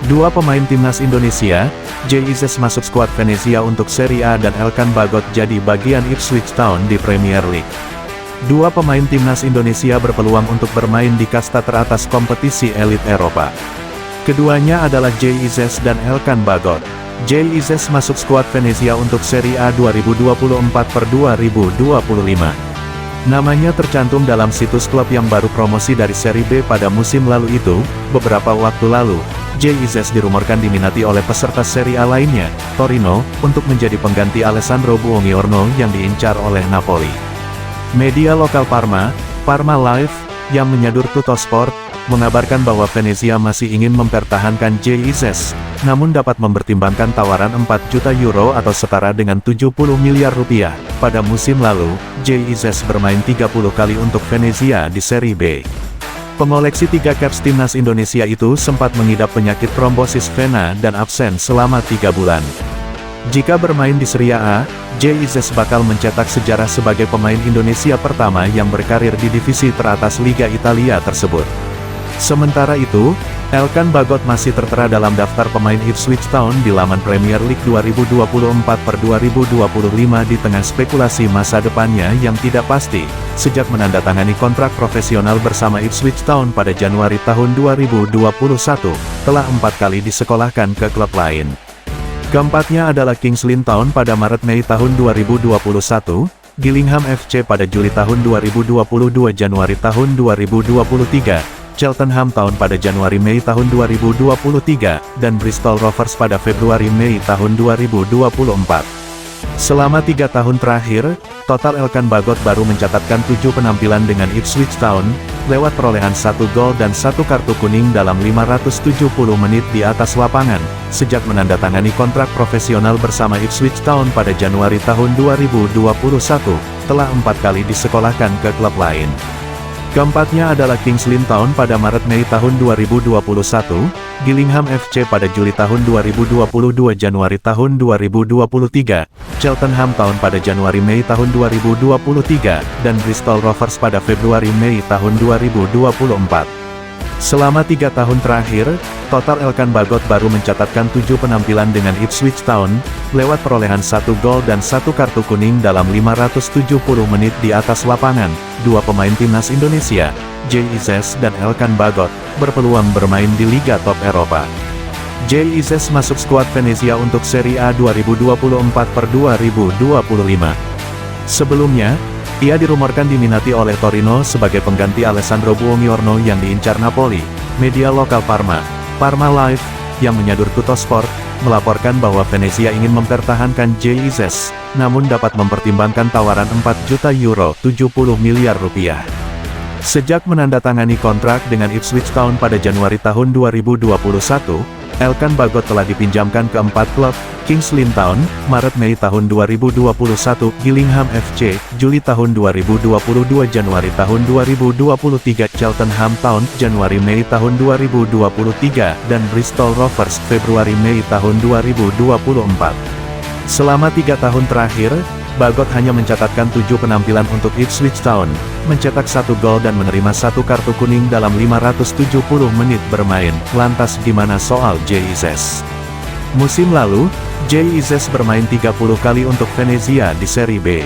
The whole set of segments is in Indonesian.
Dua pemain timnas Indonesia, Jay Ises masuk skuad Venezia untuk Serie A dan Elkan Bagot jadi bagian Ipswich Town di Premier League. Dua pemain timnas Indonesia berpeluang untuk bermain di kasta teratas kompetisi elit Eropa. Keduanya adalah Jay Ises dan Elkan Bagot. Jay Ises masuk skuad Venezia untuk Serie A 2024/2025. Namanya tercantum dalam situs klub yang baru promosi dari Serie B pada musim lalu itu. Beberapa waktu lalu, Jay Ises dirumorkan diminati oleh peserta Serie A lainnya, Torino, untuk menjadi pengganti Alessandro Buongiorno yang diincar oleh Napoli. Media lokal Parma Live, yang menyadur Tuttosport, mengabarkan bahwa Venezia masih ingin mempertahankan Jay Ises, namun dapat mempertimbangkan tawaran 4 juta euro atau setara dengan 70 miliar rupiah. Pada musim lalu, Jay Ises bermain 30 kali untuk Venezia di Serie B. Pengoleksi 3 caps timnas Indonesia itu sempat mengidap penyakit trombosis vena dan absen selama 3 bulan. Jika bermain di Serie A, Jay Ises bakal mencetak sejarah sebagai pemain Indonesia pertama yang berkarir di divisi teratas Liga Italia tersebut. Sementara itu, Elkan Bagot masih tertera dalam daftar pemain Ipswich Town di laman Premier League 2024/2025 di tengah spekulasi masa depannya yang tidak pasti, sejak menandatangani kontrak profesional bersama Ipswich Town pada Januari tahun 2021, telah 4 kali disekolahkan ke klub lain. Keempatnya adalah Kings Lynn Town pada Maret-Mei tahun 2021, Gillingham FC pada Juli tahun 2022 Januari tahun 2023, Cheltenham Town pada Januari-Mei tahun 2023, dan Bristol Rovers pada Februari-Mei tahun 2024. Selama 3 tahun terakhir, total Elkan Bagot baru mencatatkan 7 penampilan dengan Ipswich Town, lewat perolehan 1 gol dan 1 kartu kuning dalam 570 menit di atas lapangan, sejak menandatangani kontrak profesional bersama Ipswich Town pada Januari tahun 2021, telah 4 kali disekolahkan ke klub lain. Keempatnya adalah Kings Lynn Town pada Maret-Mei tahun 2021, Gillingham FC pada Juli tahun 2022 Januari tahun 2023, Cheltenham Town pada Januari-Mei tahun 2023, dan Bristol Rovers pada Februari-Mei tahun 2024. Selama 3 tahun terakhir, total Elkan Bagot baru mencatatkan 7 penampilan dengan Ipswich Town, lewat perolehan 1 gol dan 1 kartu kuning dalam 570 menit di atas lapangan. Dua pemain timnas Indonesia, Jay Ises dan Elkan Bagot, berpeluang bermain di Liga Top Eropa. Jay Ises masuk skuad Venezia untuk Serie A 2024/2025. Sebelumnya, ia dirumorkan diminati oleh Torino sebagai pengganti Alessandro Buongiorno yang diincar Napoli. Media lokal Parma Live, yang menyadur Tuttosport, melaporkan bahwa Venezia ingin mempertahankan Jay Ises, namun dapat mempertimbangkan tawaran 4 juta euro 70 miliar rupiah. Sejak menandatangani kontrak dengan Ipswich Town pada Januari tahun 2021, Elkan Bagot telah dipinjamkan ke 4 klub: Kings Lynn Town, Maret-Mei tahun 2021, Gillingham FC, Juli tahun 2022 Januari tahun 2023, Cheltenham Town, Januari-Mei tahun 2023, dan Bristol Rovers, Februari-Mei tahun 2024. Selama 3 tahun terakhir, Bagot hanya mencatatkan 7 penampilan untuk Ipswich Town, mencetak 1 gol dan menerima 1 kartu kuning dalam 570 menit bermain. Lantas gimana soal Jay Ises? Musim lalu, Jay Ises bermain 30 kali untuk Venezia di Serie B.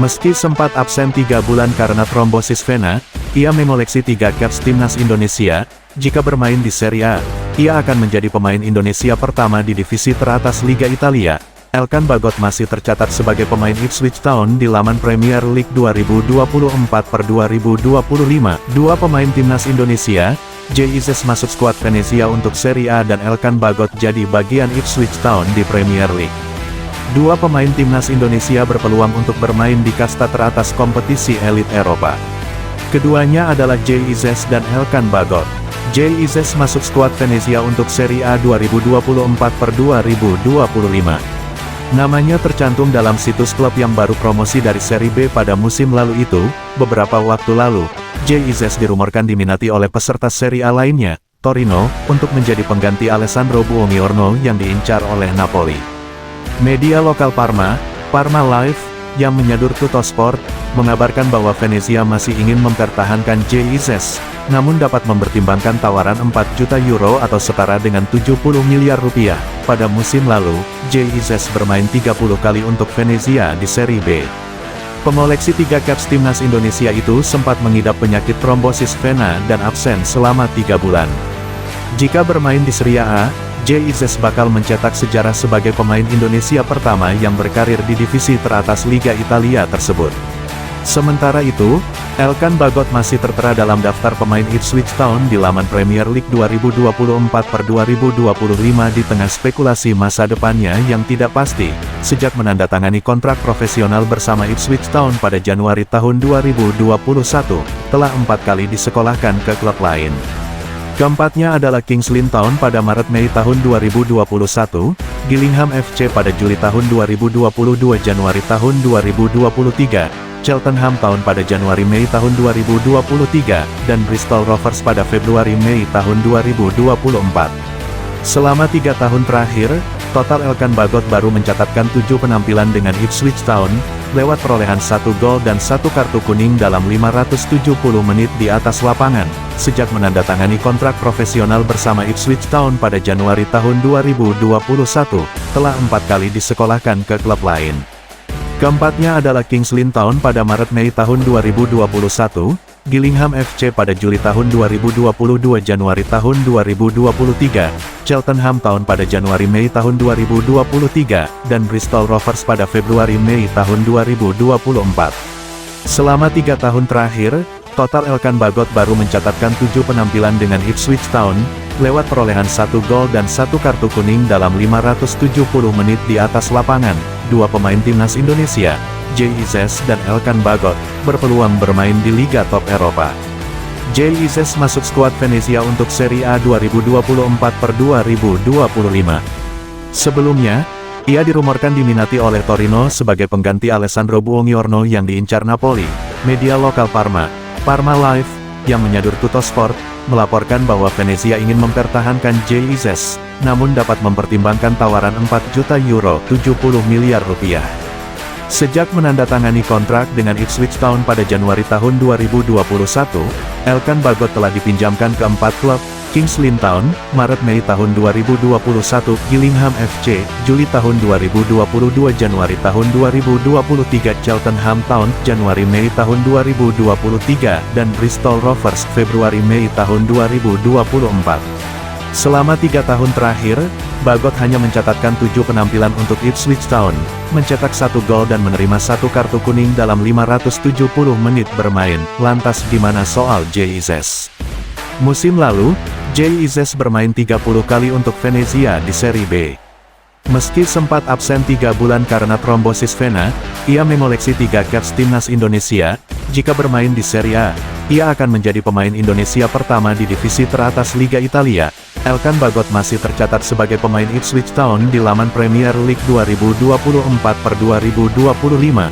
Meski sempat absen 3 bulan karena trombosis vena, ia mengoleksi 3 caps timnas Indonesia. Jika bermain di Serie A, ia akan menjadi pemain Indonesia pertama di divisi teratas Liga Italia. Elkan Bagot masih tercatat sebagai pemain Ipswich Town di laman Premier League 2024/2025. Dua pemain timnas Indonesia, Jay Ises masuk skuad Venezia untuk Serie A dan Elkan Bagot jadi bagian Ipswich Town di Premier League. Dua pemain timnas Indonesia berpeluang untuk bermain di kasta teratas kompetisi elit Eropa. Keduanya adalah Jay Ises dan Elkan Bagot. Jay Ises masuk skuad Venezia untuk Serie A 2024/2025. Namanya tercantum dalam situs klub yang baru promosi dari Serie B pada musim lalu itu. Beberapa waktu lalu, Jay Ises dirumorkan diminati oleh peserta Serie A lainnya, Torino, untuk menjadi pengganti Alessandro Buongiorno yang diincar oleh Napoli. Media lokal Parma Live, yang menyadur Tuttosport, mengabarkan bahwa Venezia masih ingin mempertahankan Jay Ises, namun dapat mempertimbangkan tawaran 4 juta euro atau setara dengan 70 miliar rupiah. Pada musim lalu, Jesus bermain 30 kali untuk Venezia di Serie B. Pengoleksi 3 caps timnas Indonesia itu sempat mengidap penyakit trombosis vena dan absen selama 3 bulan. Jika bermain di Serie A, Jesus bakal mencetak sejarah sebagai pemain Indonesia pertama yang berkarir di divisi teratas Liga Italia tersebut. Sementara itu, Elkan Bagot masih tertera dalam daftar pemain Ipswich Town di laman Premier League 2024/2025 di tengah spekulasi masa depannya yang tidak pasti, sejak menandatangani kontrak profesional bersama Ipswich Town pada Januari tahun 2021, telah 4 kali disekolahkan ke klub lain. Keempatnya adalah Kings Lynn Town pada Maret-Mei tahun 2021, Gillingham FC pada Juli tahun 2022 Januari tahun 2023, Cheltenham Town pada Januari-Mei tahun 2023, dan Bristol Rovers pada Februari-Mei tahun 2024. Selama 3 tahun terakhir, total Elkan Bagot baru mencatatkan 7 penampilan dengan Ipswich Town, lewat perolehan 1 gol dan 1 kartu kuning dalam 570 menit di atas lapangan, sejak menandatangani kontrak profesional bersama Ipswich Town pada Januari tahun 2021, telah 4 kali disekolahkan ke klub lain. Keempatnya adalah Kings Lynn Town pada Maret-Mei tahun 2021, Gillingham FC pada Juli tahun 2022 Januari tahun 2023, Cheltenham Town pada Januari-Mei tahun 2023, dan Bristol Rovers pada Februari-Mei tahun 2024. Selama 3 tahun terakhir, total Elkan Bagot baru mencatatkan 7 penampilan dengan Ipswich Town, lewat perolehan 1 gol dan 1 kartu kuning dalam 570 menit di atas lapangan. 2 pemain timnas Indonesia, Jesus dan Elkan Bagot, berpeluang bermain di Liga Top Eropa. Jesus masuk skuad Venezia untuk Serie A 2024/2025. Sebelumnya, ia dirumorkan diminati oleh Torino sebagai pengganti Alessandro Buongiorno yang diincar Napoli. Media lokal Parma Live, yang menyadur Tuttosport, melaporkan bahwa Venezia ingin mempertahankan Jesus, namun dapat mempertimbangkan tawaran 4 juta euro, 70 miliar rupiah. Sejak menandatangani kontrak dengan Ipswich Town pada Januari tahun 2021, Elkan Bagot telah dipinjamkan ke 4 klub: Kings Lynn Town, Maret-Mei tahun 2021, Gillingham FC, Juli tahun 2022 Januari tahun 2023, Cheltenham Town, Januari-Mei tahun 2023, dan Bristol Rovers, Februari-Mei tahun 2024. Selama 3 tahun terakhir, Bagot hanya mencatatkan 7 penampilan untuk Ipswich Town, mencetak 1 gol dan menerima 1 kartu kuning dalam 570 menit bermain. Lantas gimana soal Jesus? Musim lalu, Jesus bermain 30 kali untuk Venezia di Serie B. Meski sempat absen 3 bulan karena trombosis vena, ia mengoleksi 3 caps timnas Indonesia. Jika bermain di Serie A, ia akan menjadi pemain Indonesia pertama di divisi teratas Liga Italia. Elkan Bagot masih tercatat sebagai pemain Ipswich Town di laman Premier League 2024/2025,